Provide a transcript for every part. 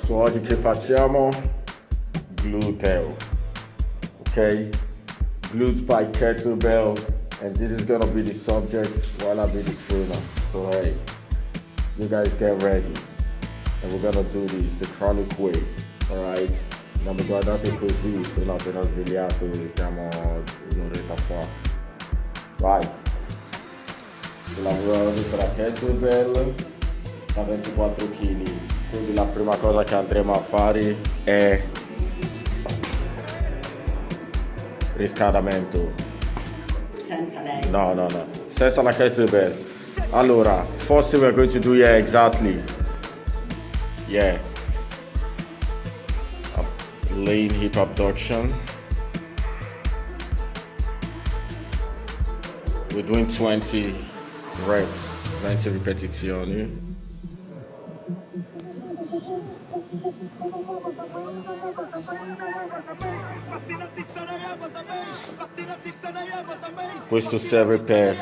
So oggi che facciamo? Gluteo, ok? Glutes by kettlebell, and this is gonna be the subject while I be the trainer. So hey, you guys get ready, and we're gonna do this the chronic way, alright? Non mi guardate così, se no appena svegliato siamo un'oretta fa. Vai! Sto lavorando per la kettlebell a 24 kg, quindi la prima cosa che andremo a fare è riscaldamento. Senza lei. No. Senza la kettlebell. Allora, first thing we're going to do here exactly. Yeah. Lean hip abduction. We're doing 20 reps, 20 ripetizioni. Questo serve per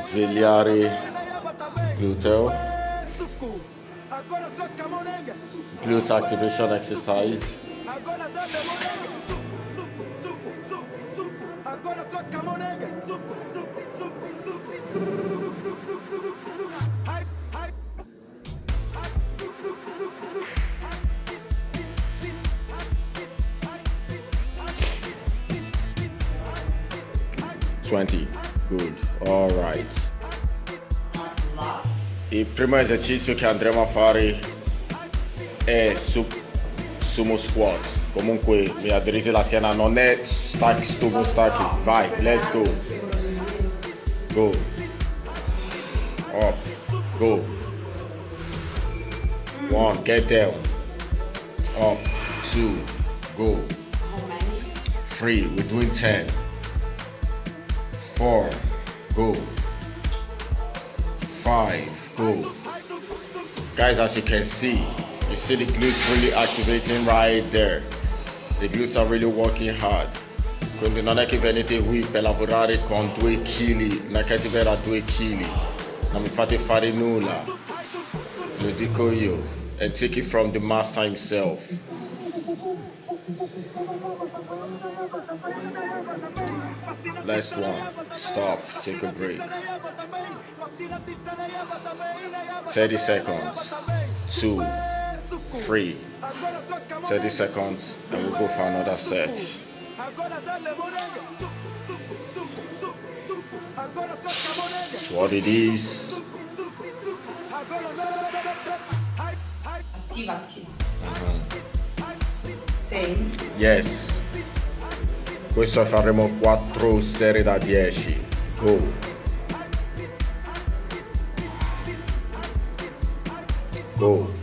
svegliare gluteo. Glute activation exercise. Good, alright. Il primo esercizio che andremo a fare è sumo squat. Comunque mi aderite la schiena, non è stupido stacchi. Vai, let's go. Go. Up. Go. 1, get down. Up. 2, go. 3, we're doing 10. 4, go. 5, go. Guys, as you can see, you see the glutes really activating right there. The glutes are really working hard. Quindi non è che venite qui per lavorare con 2 kg, non è che ti verrà 2 kg. Non mi fate fare nulla. Lo dico io. And take it from the master himself. Last one. Stop. Take a break. 30 seconds. 2, 3. 30 seconds. And we'll go for another set. That's what it is. Attiva. Sei? Yes. Questo faremo 4 serie da 10. Go. Go.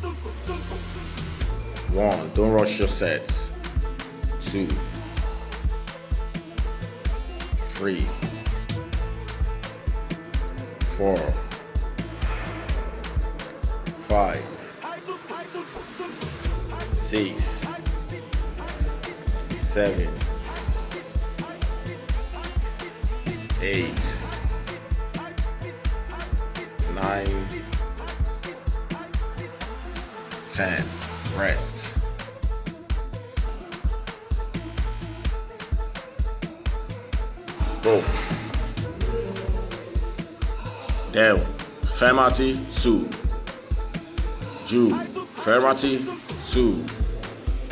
1. Don't rush your sets. 2. 3. 4. 5. 6. 7. 8, 9, 10. Rest. Go. Down. Fermati su. Giù. Fermati su.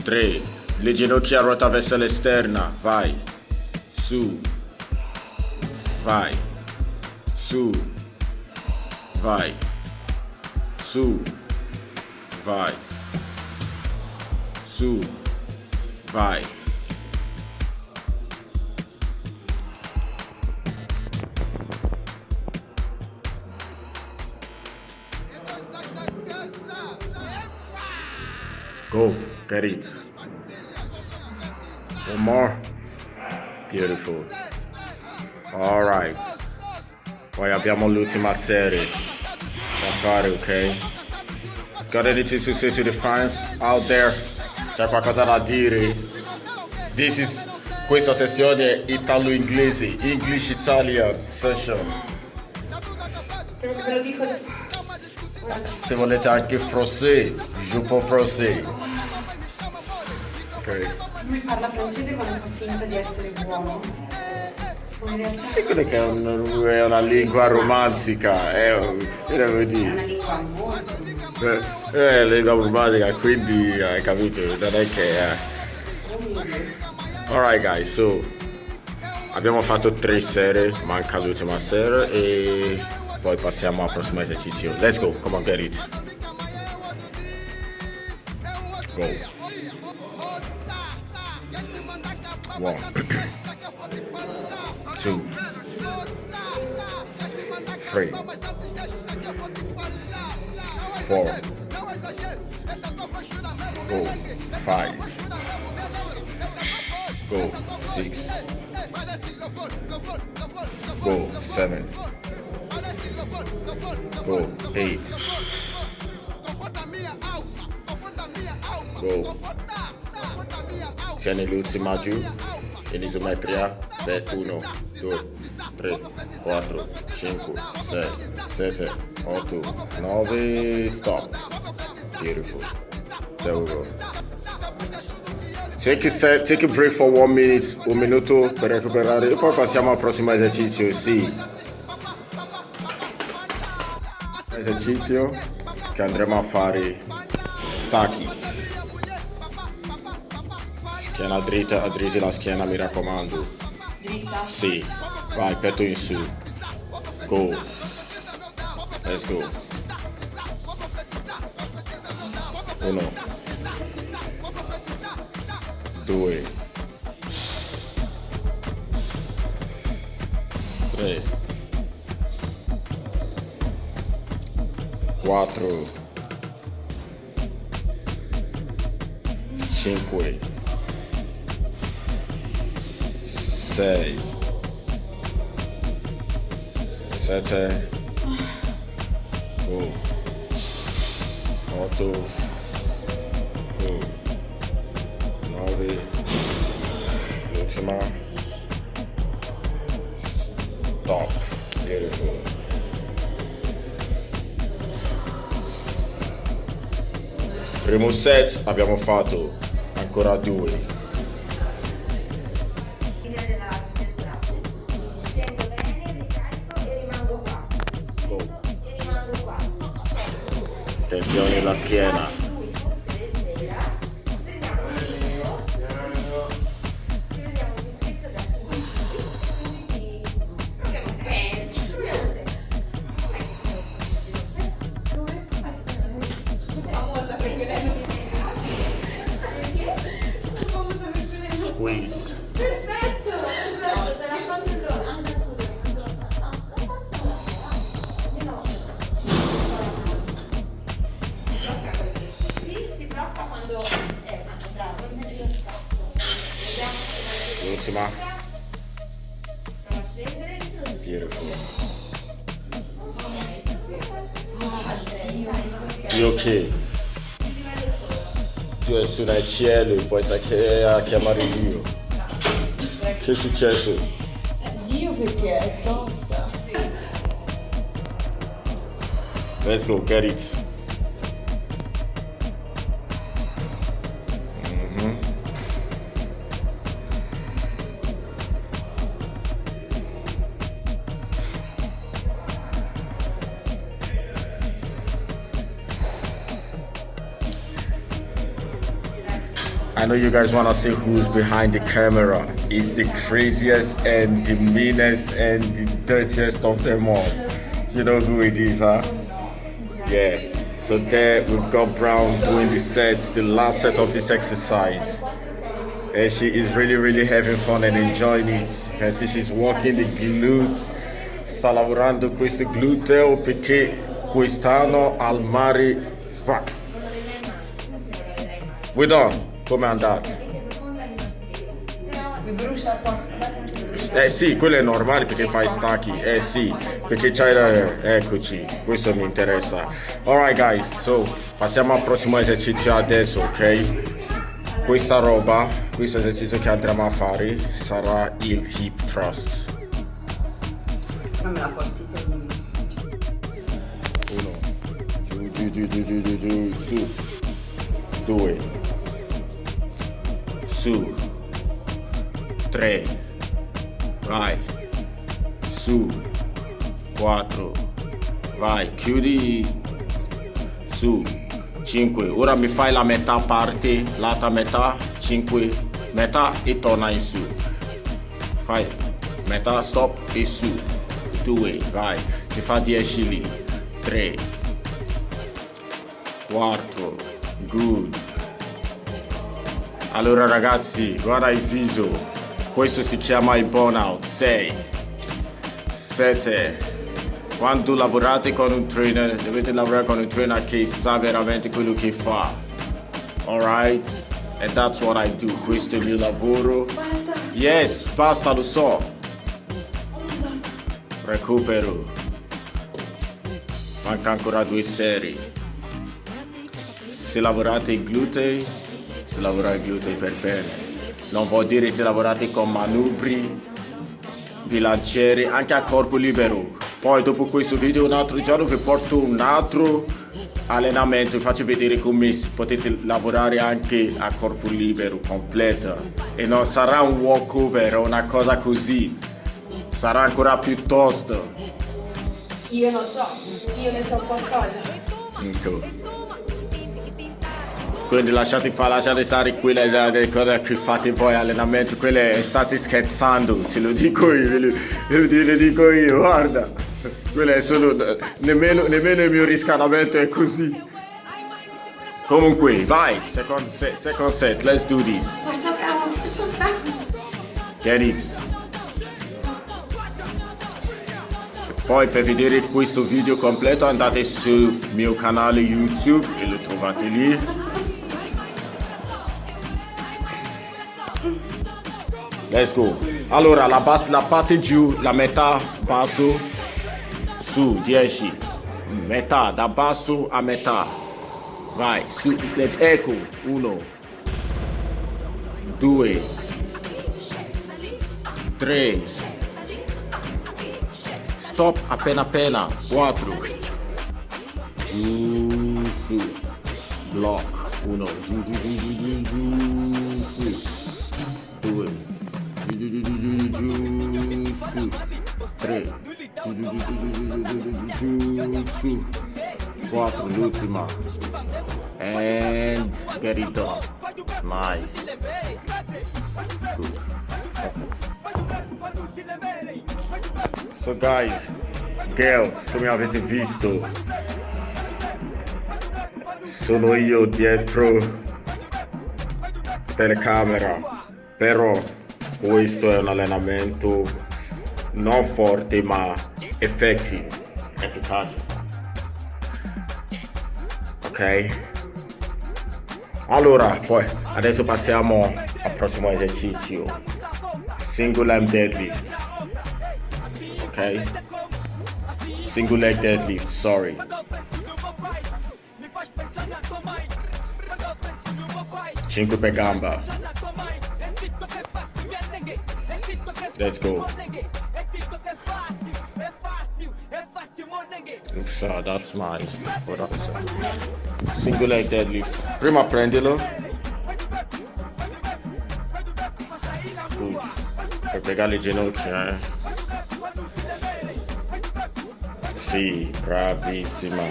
3. Le ginocchia ruota verso l'esterna. Vai. Su. Vai, su, vai, su, vai, su, vai. Go, get it. One more. Beautiful. Alright, poi abbiamo l'ultima serie da fare, ok? Got anything to say to the fans out there? C'è qualcosa da dire? Questa sessione è italo-inglese, English-Italian session. Te lo dico. Se volete anche français, je peux français. ok? Lui parla francese quando fa finta di essere buono. In realtà E quello che è una lingua romantica, che devo è dire? una lingua molto. Lingua romantica, quindi hai capito, non è che Alright guys, so abbiamo fatto 3 serie, manca l'ultima serie e poi passiamo al prossimo esercizio. Let's go, come on, get it. Go. 1 2 3 4 go 5 go 6 go 7 go 8 go. Tieni l'ultima giù in isometria per 1 2 3 4 5 6 7 8 9 stop. Beautiful. There we go. Take a break for 1 minute, un minuto per recuperare e poi passiamo al prossimo esercizio. Sì, esercizio che andremo a fare stacchi. Schiena dritta, addritti la schiena, mi raccomando. Dritta. Sì, vai, petto in su. Go. Let's go. 1 2 3 4 5 6 7 8 9 l'ultima stop. Beautiful. Primo set abbiamo fatto, ancora 2. Scendo bene, ricarico e rimango qua. Go. E rimango qua. Tensione alla schiena. Lui forse leggera. Prendiamo il libro. Ci vediamo un bischetto da 5 kg. Quindi sì. Proviamo questo. Molla perché lei non Squeeze. Perfetto, perfetto, te la faccio anche sì, si blocca quando bravo, io scatto. Vediamo se L'ultima. prova a scendere. Beautiful. Dio che? Dio è su nel cielo e poi sa che a chiamare Dio. Che è successo? Dio perché è tosta. Let's go, get it. I know you guys wanna see who's behind the camera. It's the craziest and the meanest and the dirtiest of them all. You know who it is, huh? Yeah. So there we've got Brown doing the set, the last set of this exercise. And she is really having fun and enjoying it. You can see she's working the glutes. Sta lavorando questo gluteo perché quest'anno al mare spacca. We're done. Come è andato? Mi brucia qua. Sì, quello è normale perché fai stacchi. Sì, perché c'hai eccoci, questo mi interessa. Alright guys, so passiamo al prossimo esercizio adesso, ok? Questa roba, questo esercizio che andremo a fare sarà il hip thrust. Non me la porti te. 1 giù, su 2 su, 3, vai, su, 4, vai, chiudi, su, 5, ora mi fai la metà parte, l'altra metà, 5, metà e torna in su, fai, metà, stop e su, 2, vai, ti fa 10 lì, 3, 4, good. Allora ragazzi, guarda il viso, questo si chiama il burnout. 6, 7, quando lavorate con un trainer, dovete lavorare con un trainer che sa veramente quello che fa. Alright? And that's what I do, questo è il mio lavoro. Basta. Yes, basta, lo so. Recupero. Manca ancora 2 serie. Se lavorate i glutei, se lavorate i glutei per bene. Non vuol dire se lavorate con manubri, bilanciere, anche a corpo libero. Poi dopo questo video un altro giorno vi porto un altro allenamento, vi faccio vedere come potete lavorare anche a corpo libero, completo. E non sarà un walkover o una cosa così, sarà ancora più tosto. Io non so, io ne so qualcosa. Ecco. Quindi lasciate stare quelle cose che fate voi allenamento, quelle state scherzando, te lo dico io, ve lo dico io, guarda, quelle sono, nemmeno il mio riscaldamento è così. Comunque, vai, second set, let's do this. Forza bravo, forza bravo. Get it. Poi per vedere questo video completo andate sul mio canale YouTube e lo trovate lì. Let's go. Allora la parte giù, la metà basso, su 10, metà da basso a metà, vai su, ecco, 1, 2, 3, stop appena 4, giù, su, block, 1, giù, su, 2, su, 3, su, 4, l'ultima, and get it done. Nice. Good. So guys, girls, come avete visto, sono io dietro telecamera, però questo è un allenamento non forte ma efficace. Ok? Allora, poi adesso passiamo al prossimo esercizio. Single arm deadlift. Ok? Single leg deadlift, sorry. Cinque per gamba. Let's go. Oops, that's my single leg deadlift. Prima prendilo. Per piegare le ginocchia, Sì, bravissima.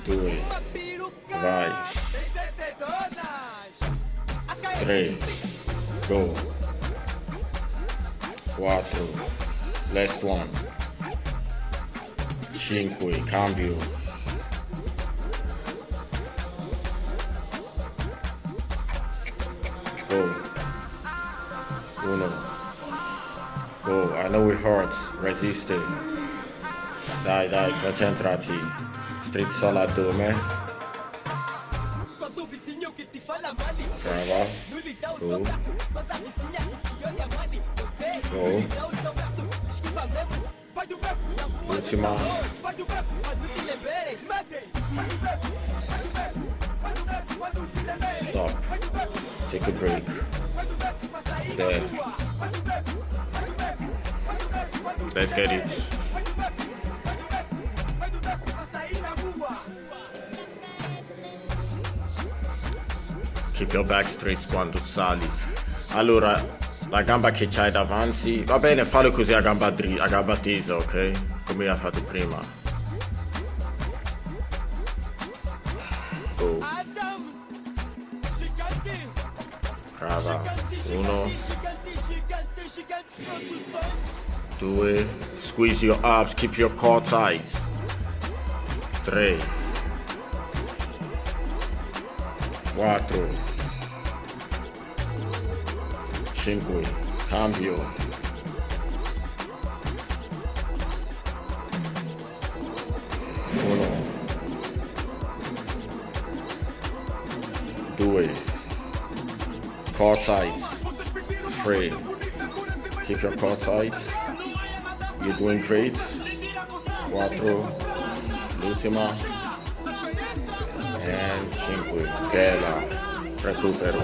2, vai. 3, go. 4, last one. 5, cambio. 1. Go, I know it hurts, resist it. Dai, concentrati. Strizza l'addome. Brava. Go. Go. Ultima. Stop. Take a break. There. Let's get it. keep your back straight quando sali. Allora, la gamba che c'hai davanti, va bene, fallo così a gamba tesa, ok? Come hai fatto prima. Go. Brava. 1, 2, squeeze your abs, keep your core tight. 3, 4, 5, cambio. 1, 2, core tight. 3, keep your core tight. You're doing great. 4, l'ultima. And 5, bella. Recupero.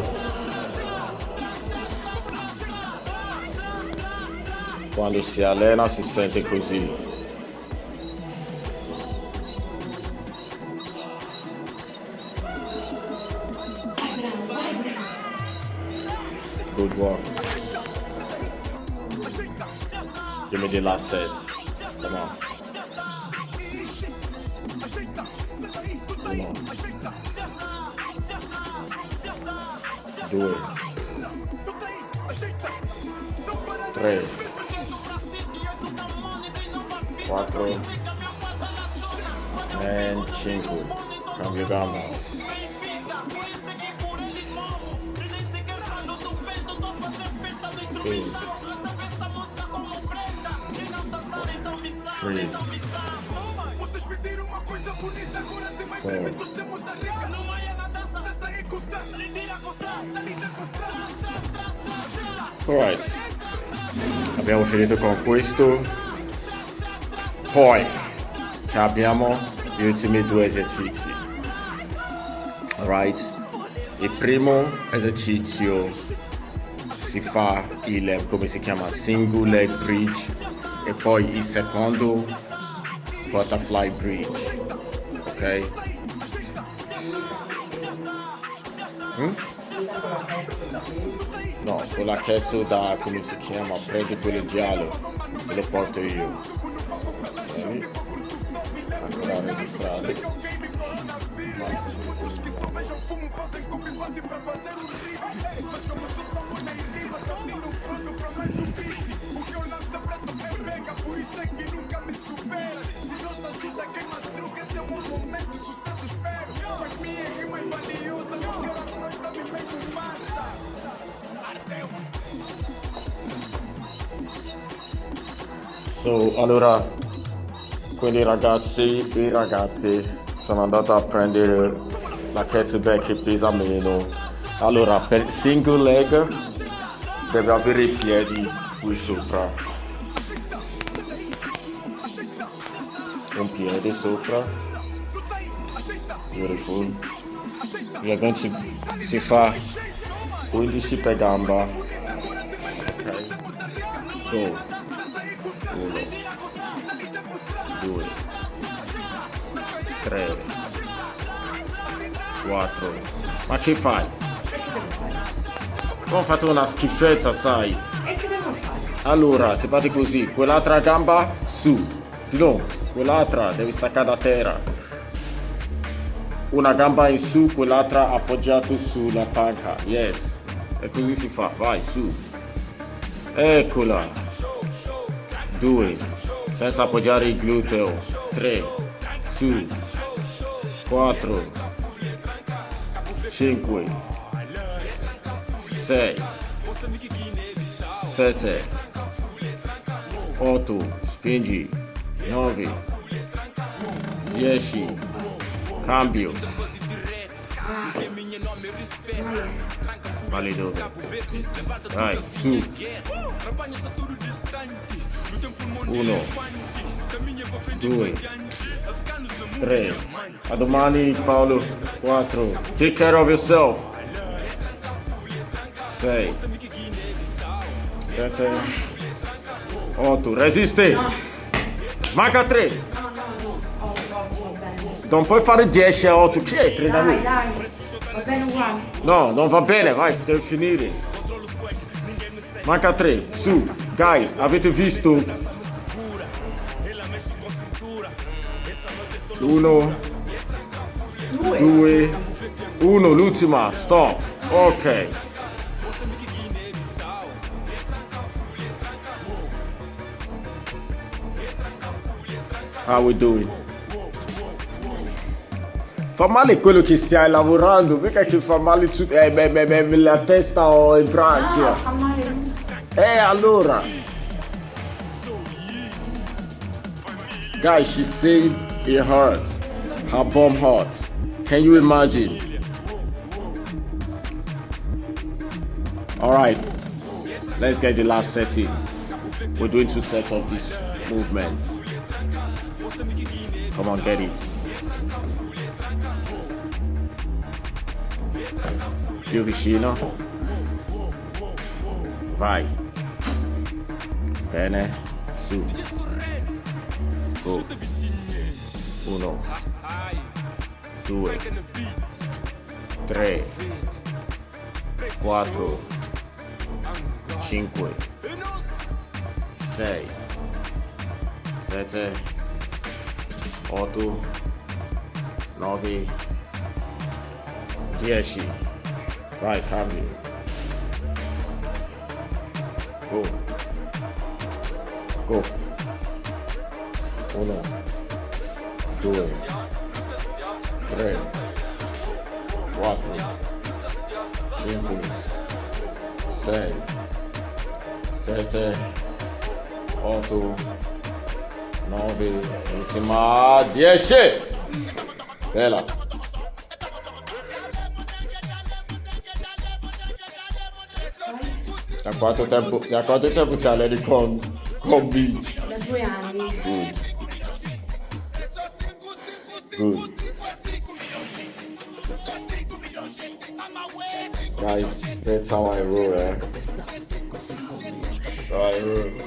Quando si allena si sente così. Good work. Give me the last set. Come on. Come on. Do it. 3, 4 and 5. Cambio gamba. 2, 3, 4. Alright, abbiamo finito con questo. Poi abbiamo gli ultimi 2 esercizi. Alright, il primo esercizio si fa il, come si chiama, single leg bridge, e poi il secondo butterfly bridge. Ok? No, con la chezzo da, come si chiama, prendi quello giallo e lo porto io. Ok? Ancora registrare. So, allora, quindi ragazzi e ragazze, sono andato a prendere la kettlebell che pesa meno. Allora, per single leg deve avere i piedi qui sopra, un piede sopra, beautiful. E poi si fa 15 per gamba. Ok, go. 1, 2, 3, 4. Ma che fai? Ho fatto una schifezza, sai. E che devo fare? Allora, se fate così, quell'altra gamba su. No, quell'altra devi staccare da terra. Una gamba in su, quell'altra appoggiata sulla panca. Yes. E così si fa. Vai, su. Eccola. 2, senza appoggiare il gluteo. 3, su. 4, 5, 6, 7, 8, spingi. 9, 10, cambio. Vale dove? Vai, su. 1, 2, 3. A domani Paolo. 4. Take care of yourself. 6, 7, 8. Resiste. Manca 3. Non puoi fare 10 a 8. Chi è? 3 da lui. Dai. Va bene uguale. No, non va bene, vai, devi finire. Manca 3, su, guys, avete visto? 1, 2, 1, l'ultima, stop, ok. How we doing? Fa male quello che stai lavorando, mica che fa male la testa o il braccio. No, fa male. Allora. Guys, she said it hurts. Her bum hurts. Can you imagine? Alright. Let's get the last set in. We're doing 2 sets of this movement. Come on, get it. Più vicino. Vai. Bene. Su. Go. 1, 2, 3, 4, 5, 6, 7, 8, 9, 10. Vai, cambio. Go. Go. 1, 2, 3, 4, 5, 6, 7, 8, 9, ultima 10. Bella. Da quanto tempo c'ha lei con Beach? Da 2 anni. Good. Guys, that's how I roll, That's how I roll.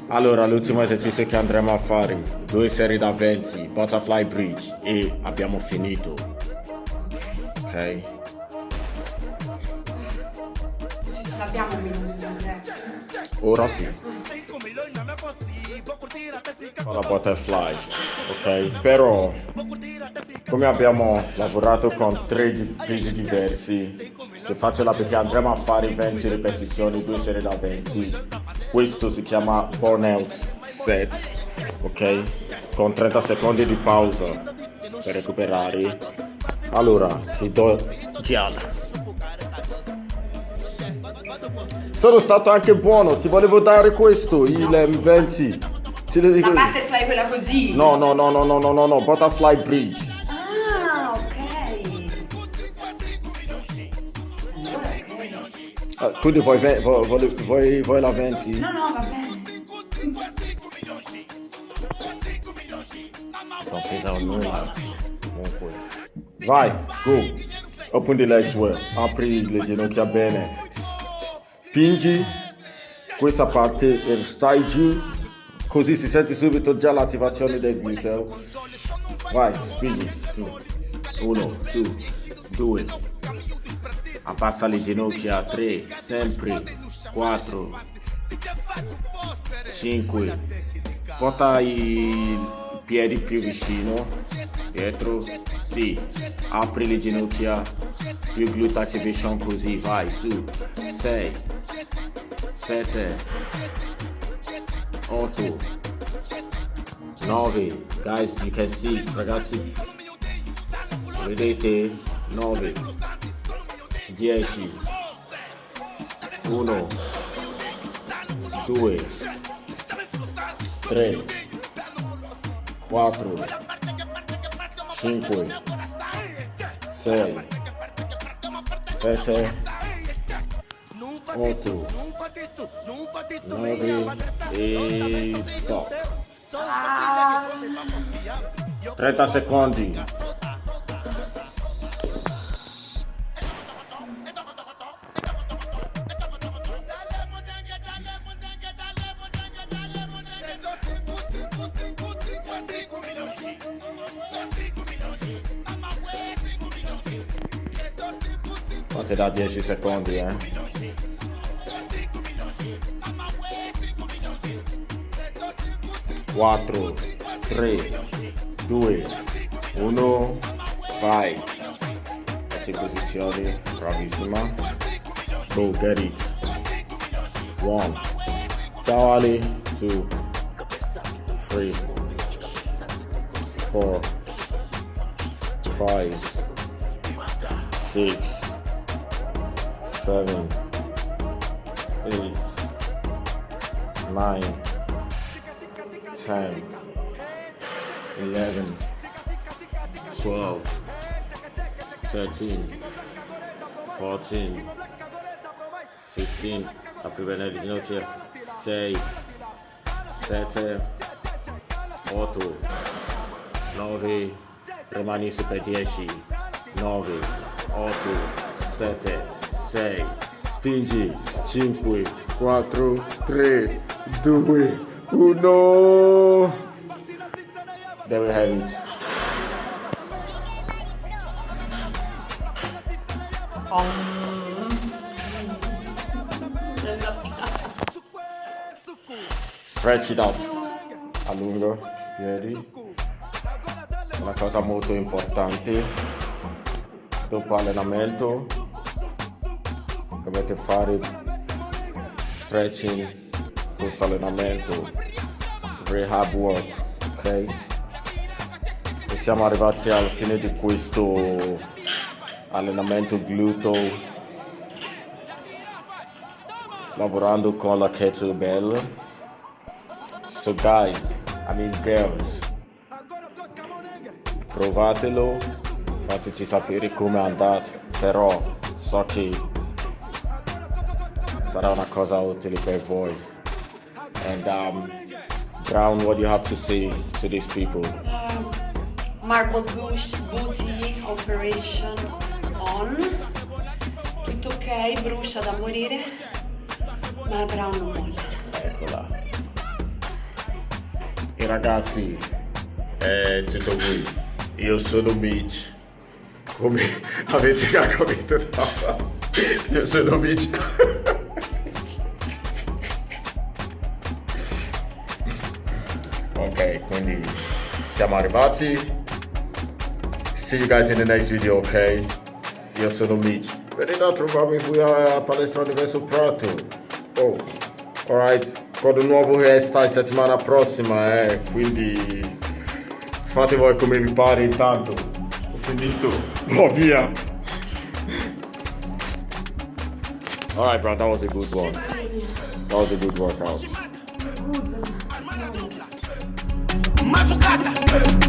Allora, l'ultimo esercizio che andremo a fare, 2 serie da 20, butterfly bridge, e abbiamo finito. Ok? Sì, ce l'abbiamo un minuto, Andrea. Ora sì. La butterfly, ok? Però, come abbiamo lavorato con 3 pesi diversi, che faccio perché andremo a fare 20 ripetizioni, 2 serie da 20. Questo si chiama burnout set, ok? Con 30 secondi di pausa per recuperare. Allora, ti do gialla. Sono stato anche buono, ti volevo dare questo, il 20. La butterfly quella così. No, butterfly bridge. Ah, ok. Quindi vuoi la 20? No, va bene. Non pesa nulla. Comunque. Vai, go. Open the legs well. Apri le ginocchia bene. Spingi questa parte e stai giù. Così si sente subito già l'attivazione del gluteo. Vai, spingi. 1, su, 2. Abbassa le ginocchia, 3, sempre, 4, 5. Porta i piedi più vicino, dietro, sì. Apri le ginocchia, più glute activation così, vai, su. 6, 7, 8, 9. Guys, you can see, ragazzi. Vedete? 9, 10, 1, 2, 3, 4, 5, 6, 7, 8, 9 e stop. 30 secondi. Fate da 10 secondi, eh. Quattro, 3, 2, 1, vai. Metti in posizione, bravissima. Go, get it. 1. Ciao Ali. 2, 3, 4, 5, 6, 7, 8, 9, 10, 11, 12, 13, 14, 15, apri bene le ginocchia, 6, 7, 8, 9, rimani su per 10, 9, 8, 7, 6, spingi, 5, 4, 3, 2, 1. There we have it. Stretch it out. A lungo, piedi. Una cosa molto importante dopo allenamento dovete fare stretching post allenamento, rehab work, ok? E siamo arrivati alla fine di questo allenamento gluteo lavorando con la kettlebell. So guys, girls, provatelo, fateci sapere come è andato, però so che sarà una cosa utile per voi. And Brown, what do you have to say to these people? Marble booty operation on. Tutto ok, brucia da morire, ma la Brown non molla. Eccola. E ragazzi, c'è qui. Io sono Mitch. Come avete già capito, no? Io sono Mitch. Ok, quindi siamo arrivati. See you guys in the next video, ok? Io sono Mitch. Venite a trovarmi qui a Palestra Universo Prato. Oh, alright. Con un nuovo hairstyle settimana prossima, quindi fate voi come vi pare. Intanto ho finito, via. Alright bro, that was a good one. That was a good workout. Mazucata.